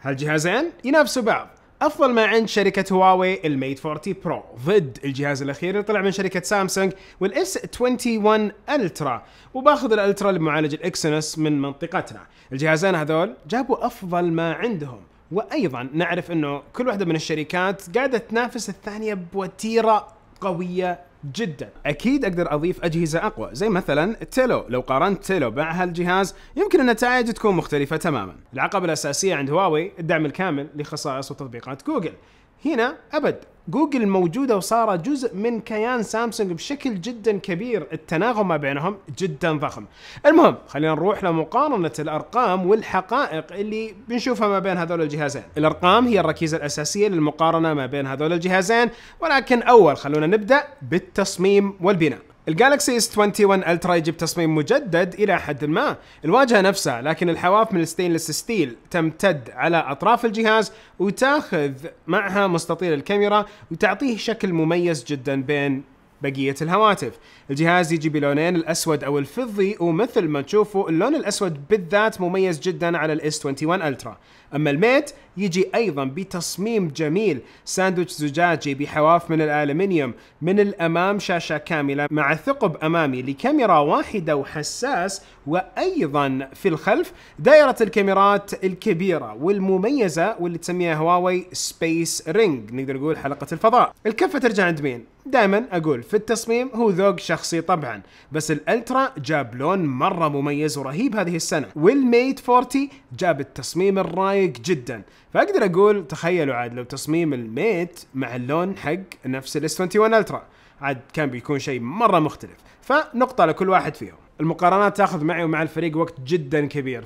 هالجهازين ينافسوا بعض. افضل ما عند شركة هواوي الميت 40 برو ضد الجهاز الاخير اللي طلع من شركة سامسونج والاس 21 الترا، وباخذ الالترا لمعالج الاكسينوس من منطقتنا. الجهازين هذول جابوا افضل ما عندهم، وايضا نعرف انه كل واحدة من الشركات قاعدة تنافس الثانية بوتيرة قوية جدا. اكيد اقدر اضيف اجهزة اقوى زي مثلا تيلو. لو قارنت تيلو مع هالجهاز يمكن النتائج تكون مختلفة تماما. العقبة الاساسية عند هواوي الدعم الكامل لخصائص وتطبيقات جوجل. هنا ابد جوجل موجودة وصار جزء من كيان سامسونج بشكل جدا كبير، التناغم ما بينهم جدا ضخم. المهم خلينا نروح لمقارنة الارقام والحقائق اللي بنشوفها ما بين هذول الجهازين. الارقام هي الركيزة الاساسية للمقارنة ما بين هذول الجهازين، ولكن اول خلونا نبدأ بالتصميم والبناء. الجالكسي اس 21 الترا يجيب تصميم مجدد الى حد ما، الواجهه نفسها، لكن الحواف من الستينلس ستيل تمتد على اطراف الجهاز وتاخذ معها مستطيل الكاميرا وتعطيه شكل مميز جدا بين بقية الهواتف. الجهاز يجي بلونين، الاسود او الفضي، ومثل ما تشوفوا اللون الاسود بالذات مميز جدا على الاس 21 الترا. اما الميت يجي ايضا بتصميم جميل، ساندويتش زجاجي بحواف من الالمنيوم، من الامام شاشة كاملة مع ثقب امامي لكاميرا واحدة وحساس، وايضا في الخلف دائرة الكاميرات الكبيرة والمميزة واللي تسميها هواوي سبيس رينج، نقدر نقول حلقة الفضاء. الكفة ترجع عند مين؟ دائما اقول في التصميم هو ذوق شخصي طبعا، بس الالترا جاب لون مرة مميز ورهيب هذه السنة، والميت 40 جاب التصميم الرايق جدا. فاقدر اقول تخيلوا عاد لو تصميم الميت مع اللون حق نفس الاس 21 الترا، عاد كان بيكون شيء مرة مختلف. فنقطة لكل واحد فيهم. المقارنات تاخذ معي ومع الفريق وقت جدا كبير،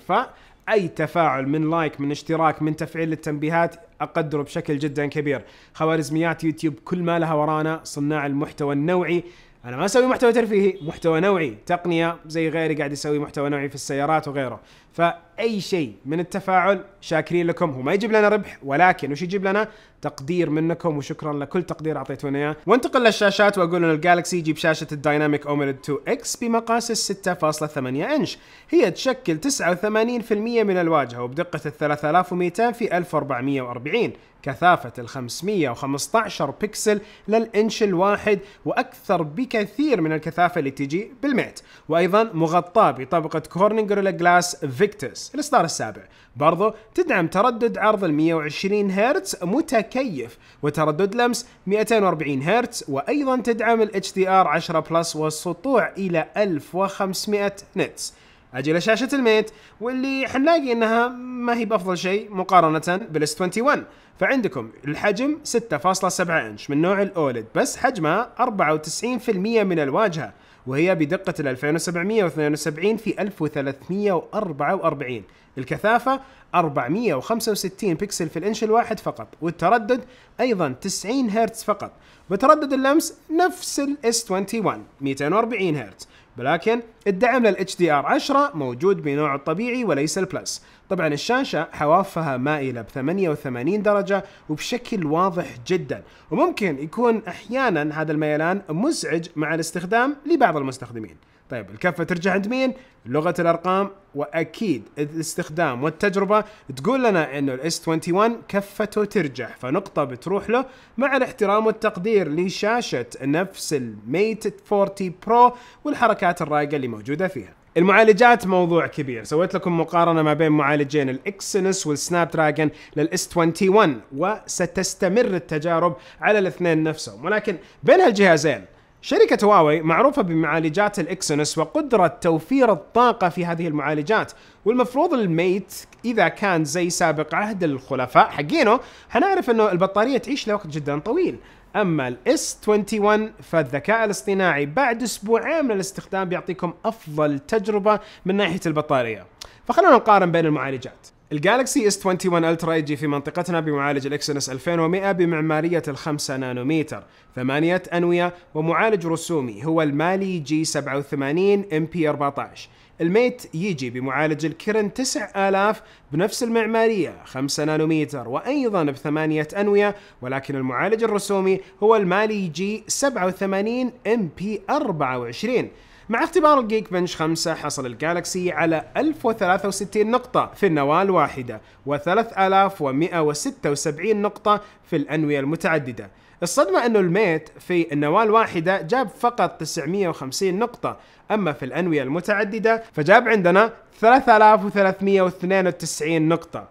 اي تفاعل من لايك، من اشتراك، من تفعيل التنبيهات اقدره بشكل جدا كبير. خوارزميات يوتيوب كل ما لها ورانا، صناع المحتوى النوعي. انا ما اسوي محتوى ترفيهي، محتوى نوعي، تقنية زي غيري قاعد يسوي محتوى نوعي في السيارات وغيره. فاي شيء من التفاعل شاكرين لكم. هو ما يجيب لنا ربح، ولكن وش يجيب لنا؟ تقدير منكم، وشكرا لكل تقدير اعطيتونا اياه. وانتقل للشاشات واقول ان الجالكسي يجيب شاشة الدايناميك اوميليد 2 اكس بمقاس 6.8 انش، هي تشكل 89% من الواجهة، وبدقة 3200 في 1440، كثافة 515 بكسل للإنش الواحد، وأكثر بكثير من الكثافة اللي تجي بالميت. وأيضا مغطاة بطبقة كورنينج جوريلا جلاس فيكتوس الإصدار السابع. برضو تدعم تردد عرض 120 هرتز متكيف، وتردد لمس 240 هرتز، وأيضا تدعم ال HDR 10 بلس والسطوع إلى 1500 نتس. اجي لشاشة الميت، واللي حنلاقي انها ما هي بافضل شيء مقارنة بالاس 21. فعندكم الحجم 6.7 انش من نوع الاولد، بس حجمها 94% من الواجهة، وهي بدقة 2772 في 1344. الكثافة 465 بكسل في الانش الواحد فقط، والتردد ايضا 90 هرتز فقط. بتردد اللمس نفس الاس 21 240 هرتز، ولكن الدعم لل HDR 10 موجود بنوع الطبيعي وليس البلس. طبعا الشاشة حوافها مائلة ب 88 درجة وبشكل واضح جدا، وممكن يكون احيانا هذا الميلان مزعج مع الاستخدام لبعض المستخدمين. طيب الكفة ترجع عند مين؟ لغة الارقام، واكيد الاستخدام والتجربة تقول لنا انه الاس 21 كفته ترجح، فنقطة بتروح له مع الاحترام والتقدير لشاشة نفس الميت 40 برو والحركات الرايقة اللي موجودة فيها. المعالجات موضوع كبير، سويت لكم مقارنة ما بين معالجين الاكسينوس والسناب دراجون للاس 21، وستستمر التجارب على الاثنين نفسهم. ولكن بين هالجهازين شركة هواوي معروفة بمعالجات الاكسينوس وقدرة توفير الطاقة في هذه المعالجات، والمفروض الميت إذا كان زي سابق عهد الخلفاء حقينه حنعرف أنه البطارية تعيش لوقت جدا طويل. أما الاس 21 فالذكاء الاصطناعي بعد أسبوعين من الاستخدام بيعطيكم أفضل تجربة من ناحية البطارية. فخلونا نقارن بين المعالجات. الجالكسي اس 21 الترا يجي في منطقتنا بمعالج الاكسينوس 2100 بمعمارية ال5 نانومتر، 8 أنوية، ومعالج رسومي هو المالي جي 87 ام بي 14. الميت يجي بمعالج الكيرن 9000 بنفس المعمارية 5 نانومتر وأيضا ب8 أنوية، ولكن المعالج الرسومي هو المالي جي 87 ام بي 24. مع اختبار الجيك بنش 5 حصل الجالكسي على 1063 نقطة في النواة الواحدة و3176 نقطة في الأنوية المتعددة. الصدمة أنه الميت في النواة الواحدة جاب فقط 950 نقطة، أما في الأنوية المتعددة فجاب عندنا 3392 نقطة.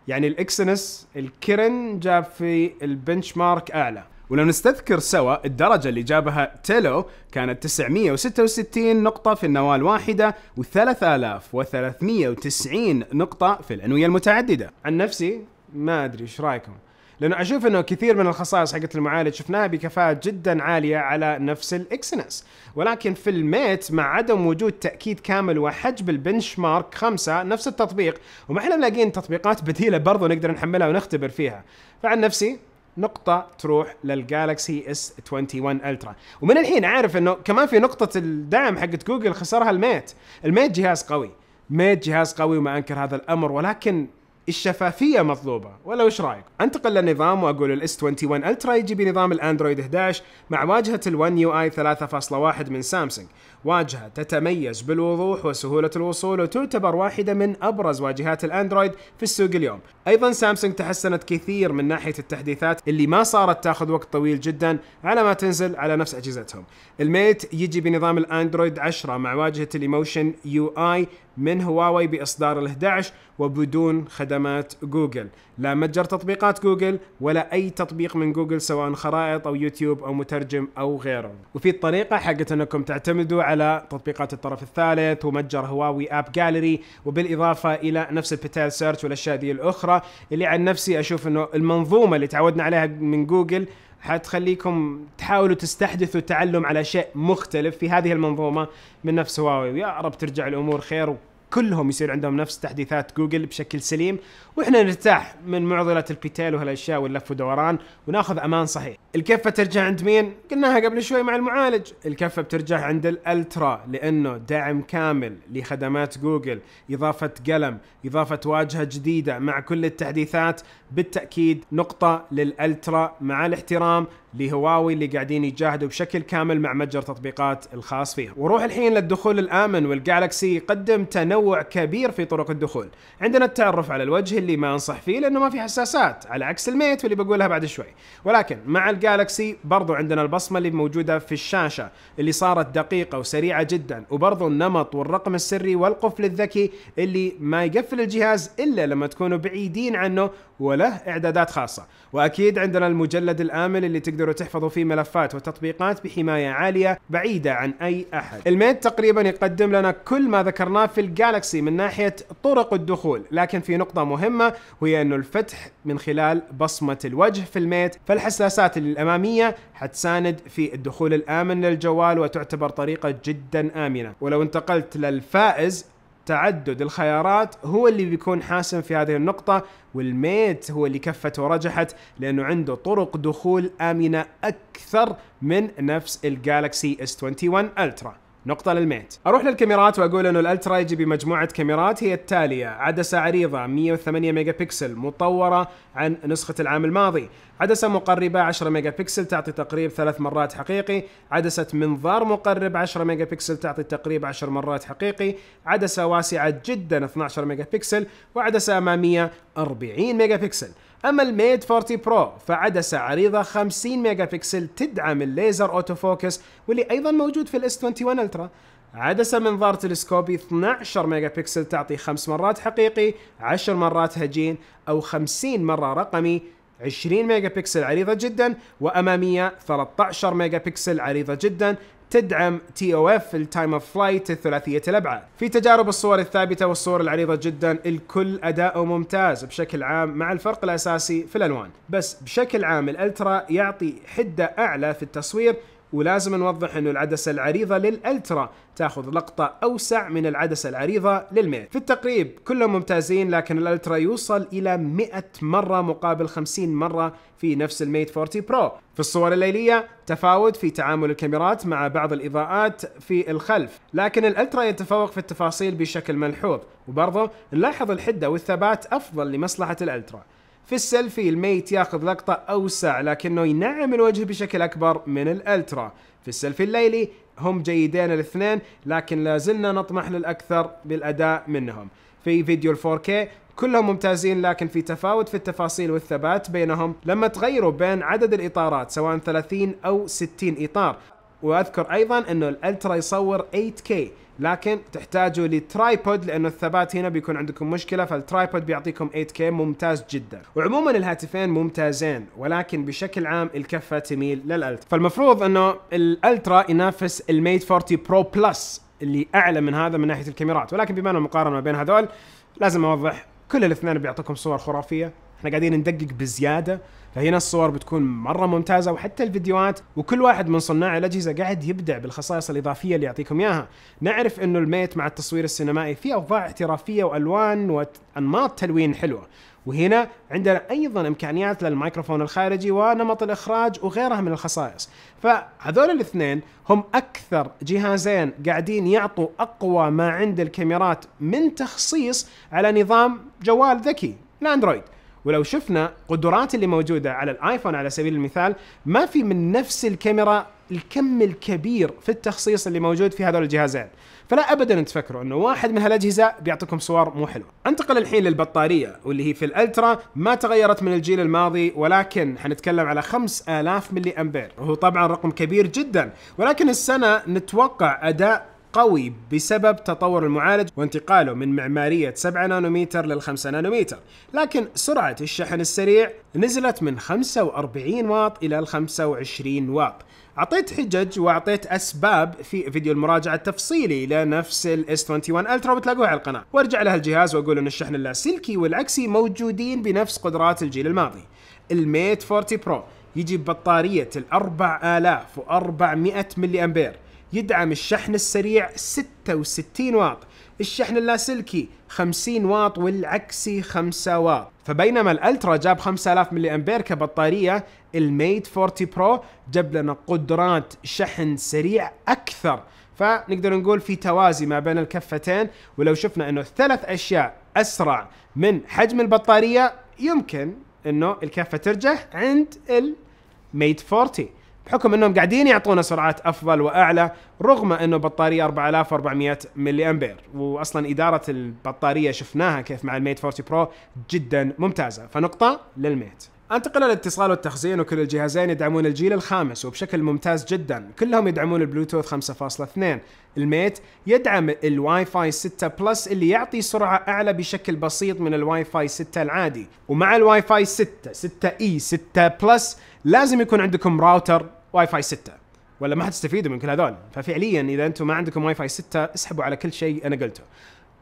يعني الإكسينوس الكيرن جاب في البنش مارك أعلى. ولو نستذكر سوا الدرجة اللي جابها تيلو كانت 966 نقطة في النواة الواحدة و3390 نقطة في الأنوية المتعددة. عن نفسي ما أدري إيش رأيكم، لأنه أشوف أنه كثير من الخصائص حقت المعالج شفناها بكفاءة جدا عالية على نفس الإكسينوس، ولكن في الميت مع عدم وجود تأكيد كامل وحجب البنش مارك 5 نفس التطبيق، وما احنا ملاقيين تطبيقات بديلة برضو نقدر نحملها ونختبر فيها، فعن نفسي نقطة تروح للجالكسي S21 الترا. ومن الحين عارف انه كمان في نقطة الدعم حقت جوجل خسرها الميت. الميت جهاز قوي، ميت جهاز قوي وما انكر هذا الامر، ولكن الشفافية مطلوبة، ولا وش رايك؟ انتقل للنظام واقول الاس 21 الترا يجي بنظام الاندرويد 11 مع واجهة الون يو اي 3.1 من سامسونج، واجهة تتميز بالوضوح وسهولة الوصول وتعتبر واحدة من ابرز واجهات الاندرويد في السوق اليوم. ايضا سامسونج تحسنت كثير من ناحية التحديثات اللي ما صارت تاخذ وقت طويل جدا على ما تنزل على نفس اجهزتهم. الميت يجي بنظام الاندرويد 10 مع واجهة الايموشن يو اي من هواوي باصدار ال11 وبدون خدمات جوجل، لا متجر تطبيقات جوجل ولا اي تطبيق من جوجل سواء خرائط او يوتيوب او مترجم او غيره. وفي الطريقة حقت انكم تعتمدوا على تطبيقات الطرف الثالث ومتجر هواوي اب جاليري، وبالاضافة الى نفس البيتال سيرش والاشياء دي الاخرى اللي عن نفسي اشوف انه المنظومة اللي تعودنا عليها من جوجل حتخليكم تحاولوا تستحدثوا التعلم على شيء مختلف في هذه المنظومة من نفس هواوي، ويا رب ترجع الأمور خير وكلهم يصير عندهم نفس تحديثات جوجل بشكل سليم، وإحنا نرتاح من معضلة البيتال وهالأشياء واللف ودوران وناخذ أمان صحيح. الكفة ترجع عند مين؟ قلناها قبل شوي مع المعالج، الكفة بترجع عند الألترا لأنه دعم كامل لخدمات جوجل، إضافة قلم، إضافة واجهة جديدة مع كل التحديثات، بالتأكيد نقطة للألترا مع الاحترام لهواوي اللي قاعدين يجاهدوا بشكل كامل مع متجر تطبيقات الخاص فيها. وروح الحين للدخول الآمن، والجالكسي يقدم تنوع كبير في طرق الدخول. عندنا التعرف على الوجه اللي ما انصح فيه لأنه ما في حساسات على عكس الميت واللي بقولها بعد شوي، ولكن مع الجالكسي برضو عندنا البصمة اللي موجودة في الشاشة اللي صارت دقيقة وسريعة جدا، وبرضو النمط والرقم السري والقفل الذكي اللي ما يقفل الجهاز إلا لما تكونوا بعيدين عنه وله إعدادات خاصة. وأكيد عندنا المجلد الآمن اللي تقدروا تحفظوا فيه ملفات وتطبيقات بحماية عالية بعيدة عن أي أحد. الميت تقريبا يقدم لنا كل ما ذكرناه في الجالكسي من ناحية طرق الدخول، لكن في نقطة مهمة وهي أنه الفتح من خلال بصمة الوجه في الميت، فالحساسات الأمامية حتساند في الدخول الآمن للجوال وتعتبر طريقة جدا آمنة. ولو انتقلت للفائز، تعدد الخيارات هو اللي بيكون حاسم في هذه النقطة، والميت هو اللي كفت ورجحت لأنه عنده طرق دخول آمنة أكثر من نفس الجالكسي S21 الترا. نقطة للميت. أروح للكاميرات وأقول أنه الألترا يجي بمجموعة كاميرات هي التالية: عدسة عريضة 108 ميجا بكسل مطورة عن نسخة العام الماضي، عدسة مقربة 10 ميجا بكسل تعطي تقريب 3 مرات حقيقي، عدسة منظار مقرب 10 ميجا بكسل تعطي تقريب 10 مرات حقيقي، عدسة واسعة جدا 12 ميجا بكسل، وعدسة أمامية 40 ميجا بكسل. أما الميت 40 برو فعدسة عريضة 50 ميجا بكسل تدعم الليزر أوتو فوكس واللي أيضا موجود في الاس 21 الترا، عدسة منظار تلسكوبي 12 ميجا بكسل تعطي 5 مرات حقيقي، 10 مرات هجين أو 50 مرة رقمي، 20 ميجا بكسل عريضة جدا، وأمامية 13 ميجا بكسل عريضة جدا تدعم TOF التايم اوف فلايت الثلاثية الأبعاد. في تجارب الصور الثابتة والصور العريضة جدا الكل أداؤه ممتاز بشكل عام مع الفرق الأساسي في الألوان، بس بشكل عام الألترا يعطي حدة أعلى في التصوير، ولازم نوضح انه العدسة العريضة للألترا تاخذ لقطة اوسع من العدسة العريضة للميت. في التقريب كلهم ممتازين، لكن الألترا يوصل الى 100 مرة مقابل 50 مرة في نفس الميت 40 برو. في الصور الليلية تفاوت في تعامل الكاميرات مع بعض الإضاءات في الخلف، لكن الألترا يتفوق في التفاصيل بشكل ملحوظ، وبرضه نلاحظ الحدة والثبات أفضل لمصلحة الألترا. في السيلفي الميت ياخذ لقطة أوسع لكنه ينعم الوجه بشكل أكبر من الألترا. في السيلفي الليلي هم جيدين الاثنين، لكن لازلنا نطمح للأكثر بالأداء منهم. في فيديو ال 4K كلهم ممتازين، لكن في تفاوت في التفاصيل والثبات بينهم لما تغيروا بين عدد الإطارات سواء 30 أو 60 إطار. وأذكر أيضا أنه الألترا يصور 8K، لكن تحتاجوا لترايبود لأنه الثبات هنا بيكون عندكم مشكلة، فالترايبود بيعطيكم 8K ممتاز جدا. وعموما الهاتفين ممتازين، ولكن بشكل عام الكفة تميل للألترا. فالمفروض أنه الألترا ينافس الميت 40 برو بلس اللي أعلى من هذا من ناحية الكاميرات، ولكن بما أنه مقارنة ما بين هذول لازم أوضح كل الاثنين بيعطيكم صور خرافية. احنا قاعدين ندقق بزيادة، فهنا الصور بتكون مرة ممتازة، وحتى الفيديوهات، وكل واحد من صناع الأجهزة قاعد يبدع بالخصائص الإضافية اللي يعطيكم إياها. نعرف إنه الميت مع التصوير السينمائي فيه أوضاع احترافية وألوان وأنماط تلوين حلوة، وهنا عندنا أيضا إمكانيات للميكروفون الخارجي ونمط الإخراج وغيرها من الخصائص. فهذول الاثنين هم أكثر جهازين قاعدين يعطوا أقوى ما عند الكاميرات من تخصيص على نظام جوال ذكي الأندرويد. ولو شفنا قدرات اللي موجودة على الآيفون على سبيل المثال، ما في من نفس الكاميرا الكم الكبير في التخصيص اللي موجود في هذول الجهازين. فلا أبدا تفكروا أنه واحد من هالأجهزة بيعطيكم صور مو حلوة. انتقل الحين للبطارية، واللي هي في الألترا ما تغيرت من الجيل الماضي، ولكن حنتكلم على 5000 ملي أمبير، وهو طبعا رقم كبير جدا، ولكن السنة نتوقع أداء قوي بسبب تطور المعالج وانتقاله من معمارية 7 نانومتر لل 5 نانومتر. لكن سرعة الشحن السريع نزلت من 45 واط إلى ال 25 واط. أعطيت حجج وأعطيت أسباب في فيديو المراجعة التفصيلي لنفس ال S21 Ultra، وتلاقوها على القناة. وارجع لها الجهاز وأقول أن الشحن اللاسلكي والعكسي موجودين بنفس قدرات الجيل الماضي. الميت 40 برو يجي ببطارية 4400 ملي أمبير، يدعم الشحن السريع 66 واط، الشحن اللاسلكي 50 واط والعكسي 5 واط. فبينما الألترا جاب 5000 ملي أمبير كبطارية، الميت 40 برو جاب لنا قدرات شحن سريع أكثر. فنقدر نقول في توازي ما بين الكفتين. ولو شفنا أنه الثلاث أشياء أسرع من حجم البطارية، يمكن أنه الكفة ترجح عند الميت 40 بحكم انهم قاعدين يعطونا سرعات افضل واعلى، رغم انه بطاريه 4400 ملي امبير. واصلا اداره البطاريه شفناها كيف مع الميت 40 برو جدا ممتازه، فنقطه للميت. انتقل للاتصال والتخزين، وكل الجهازين يدعمون الجيل الخامس وبشكل ممتاز جدا، كلهم يدعمون البلوتوث 5.2. الميت يدعم الواي فاي 6 بلس اللي يعطي سرعة أعلى بشكل بسيط من الواي فاي 6 العادي. ومع الواي فاي 6 اي 6 بلس لازم يكون عندكم راوتر واي فاي 6 ولا ما حتستفيدوا من كل هذول. ففعليا إذا أنتم ما عندكم واي فاي 6 اسحبوا على كل شيء أنا قلته.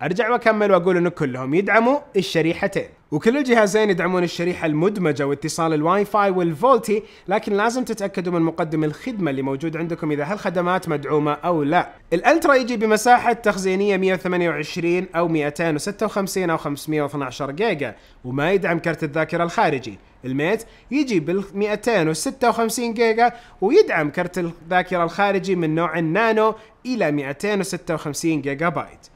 أرجع وأكمل وأقول إنه كلهم يدعموا الشريحتين، وكل الجهازين يدعمون الشريحة المدمجة واتصال الواي فاي والفولتي، لكن لازم تتأكدوا من مقدم الخدمة اللي موجود عندكم إذا هالخدمات مدعومة أو لا. الألترا يجي بمساحة تخزينية 128 أو 256 أو 512 جيجا، وما يدعم كرت الذاكرة الخارجي. الميت يجي بال 256 جيجا ويدعم كرت الذاكرة الخارجي من نوع النانو إلى 256 جيجا بايت.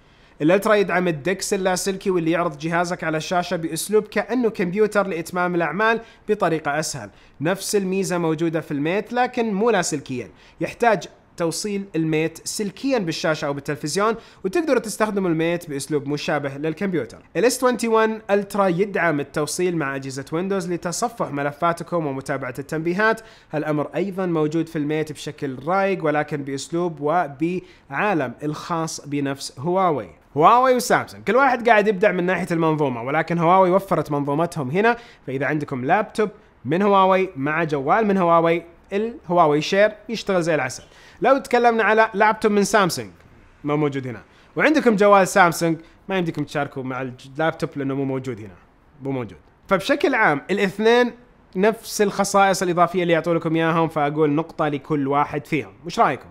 الالترا يدعم الدكس اللاسلكي، واللي يعرض جهازك على الشاشة بأسلوب كأنه كمبيوتر لإتمام الأعمال بطريقة أسهل. نفس الميزة موجودة في الميت لكن مو لاسلكيا، يحتاج توصيل الميت سلكيا بالشاشة أو بالتلفزيون، وتقدروا تستخدموا الميت بأسلوب مشابه للكمبيوتر. ال S21 Ultra يدعم التوصيل مع أجهزة ويندوز لتصفح ملفاتكم ومتابعة التنبيهات. هالأمر أيضا موجود في الميت بشكل رايق، ولكن بأسلوب وبعالم الخاص بنفس هواوي وسامسونج. كل واحد قاعد يبدع من ناحية المنظومة، ولكن هواوي وفرت منظومتهم هنا. فإذا عندكم لابتوب من هواوي مع جوال من هواوي، الهواوي شير يشتغل زي العسل. لو تكلمنا على لابتوب من سامسونج ما موجود هنا، وعندكم جوال سامسونج، ما يمديكم تشاركوا مع اللابتوب لأنه مو موجود هنا، مو موجود. فبشكل عام الاثنين نفس الخصائص الإضافية اللي يعطوا لكم إياهم، فأقول نقطة لكل واحد فيهم. وش رأيكم؟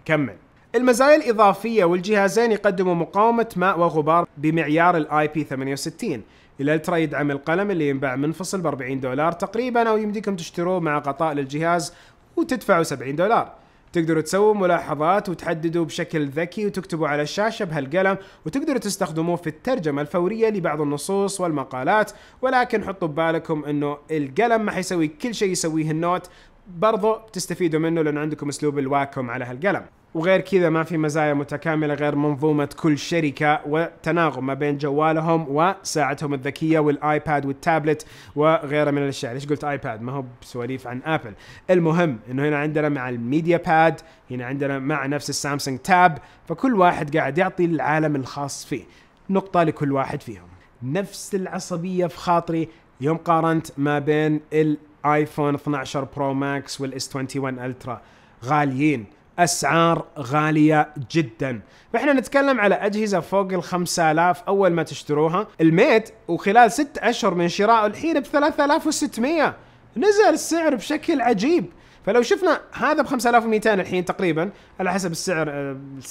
كمل. المزايا الإضافية، والجهازين يقدموا مقاومة ماء وغبار بمعيار الاي بي 68. الالترا يدعم القلم اللي ينباع منفصل ب $40 تقريبا، او يمديكم تشتروه مع غطاء للجهاز وتدفعوا $70. تقدروا تسووا ملاحظات وتحددوا بشكل ذكي وتكتبوا على الشاشة بهالقلم، وتقدروا تستخدموه في الترجمة الفورية لبعض النصوص والمقالات. ولكن حطوا ببالكم انه القلم ما حيسوي كل شيء يسويه النوت، برضو تستفيدوا منه لأن عندكم اسلوب الواكم على هالقلم. وغير كذا ما في مزايا متكاملة غير منظومة كل شركة وتناغم ما بين جوالهم وساعتهم الذكية والايباد والتابلت وغيرها من الاشياء. ليش قلت ايباد؟ ما هو بسواليف عن ابل. المهم انه هنا عندنا مع الميديا باد، هنا عندنا مع نفس السامسونج تاب، فكل واحد قاعد يعطي العالم الخاص فيه، نقطة لكل واحد فيهم. نفس العصبية في خاطري يوم قارنت ما بين الايفون 12 برو ماكس والاس 21 الترا، غاليين، اسعار غاليه جدا. فاحنا نتكلم على اجهزه فوق ال 5000 اول ما تشتروها. الميت وخلال 6 اشهر من شرائه الحين ب 3600، نزل السعر بشكل عجيب. فلو شفنا هذا ب 5200 الحين تقريبا على حسب السعر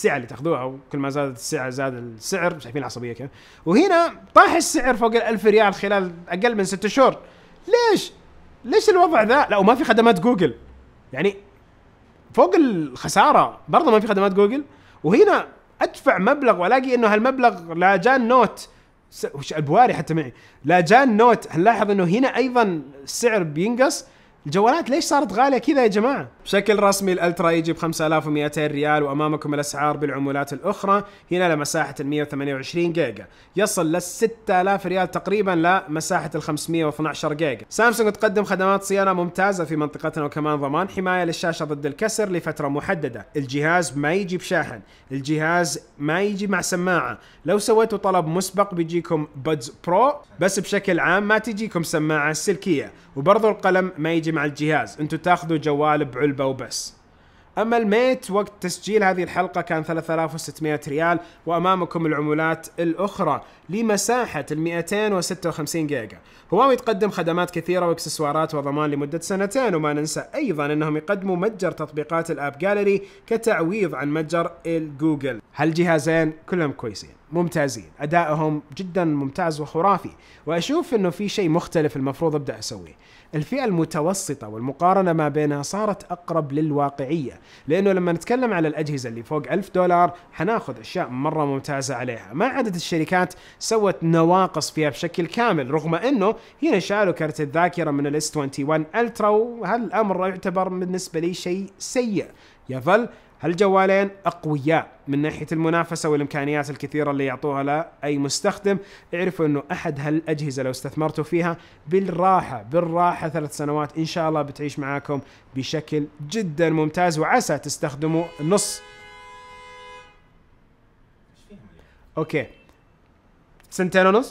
اللي تاخذوها، وكل ما زادت السعر زاد السعر، شايفين العصبيه كيف. وهنا طاح السعر فوق ال 1000 ريال خلال اقل من 6 شهور. ليش الوضع ذا؟ لا، وما في خدمات جوجل، يعني فوق الخساره برضه ما في خدمات جوجل. وهنا ادفع مبلغ والاقي انه هالمبلغ لا جان نوت وش البواري حتى معي، لا جان نوت. هنلاحظ انه هنا ايضا السعر بينقص. الجوالات ليش صارت غاليه كذا يا جماعه؟ بشكل رسمي الالترا يجي ب 5200 ريال، وامامكم الاسعار بالعمولات الاخرى. هنا لمساحه ال 128 جيجا يصل لل 6000 ريال تقريبا لمساحه ال 512 جيجا. سامسونج تقدم خدمات صيانه ممتازه في منطقتنا، وكمان ضمان حمايه للشاشه ضد الكسر لفتره محدده. الجهاز ما يجي بشاحن، الجهاز ما يجي مع سماعه. لو سويتوا طلب مسبق بيجيكم بودز برو، بس بشكل عام ما تجيكم سماعه سلكيه. وبرضو القلم ما يجي مع الجهاز، انتوا تاخذوا جوال بعلبة وبس. اما الميت وقت تسجيل هذه الحلقة كان 3600 ريال، وامامكم العمولات الاخرى لمساحة ال 256 جيجا. هواوي تقدم خدمات كثيرة واكسسوارات وضمان لمدة 2 وما ننسى ايضا انهم يقدموا متجر تطبيقات الاب جاليري كتعويض عن متجر الجوجل. هالجهازين كلهم كويسين ممتازين، ادائهم جدا ممتاز وخرافي. واشوف انه في شيء مختلف المفروض ابدا اسويه. الفئة المتوسطة والمقارنة ما بينها صارت أقرب للواقعية، لأنه لما نتكلم على الأجهزة اللي فوق $1000 حناخذ أشياء مرة ممتازة عليها. ما عدد الشركات سوت نواقص فيها بشكل كامل، رغم أنه هنا شالوا كرت الذاكرة من الاس 21 الترا، وهالأمر يعتبر بالنسبة لي شيء سيء. يظل هالجوالين أقوياء من ناحية المنافسة والإمكانيات الكثيرة اللي يعطوها لأي مستخدم. اعرفوا أنه أحد هالأجهزة لو استثمرتوا فيها بالراحة 3 سنوات إن شاء الله بتعيش معاكم بشكل جدا ممتاز، وعسى تستخدموا نص 2.5 سنين،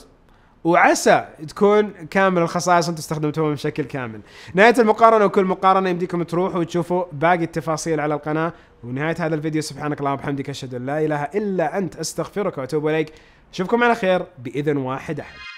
وعسى تكون كامل الخصائص انتم استخدمتوها بشكل كامل. نهاية المقارنة، وكل مقارنة يمديكم تروحوا وتشوفوا باقي التفاصيل على القناة. ونهاية هذا الفيديو سبحانك اللهم وبحمدك أشهد أن لا إله إلا أنت أستغفرك وأتوب إليك. أشوفكم على خير بإذن واحد أحد.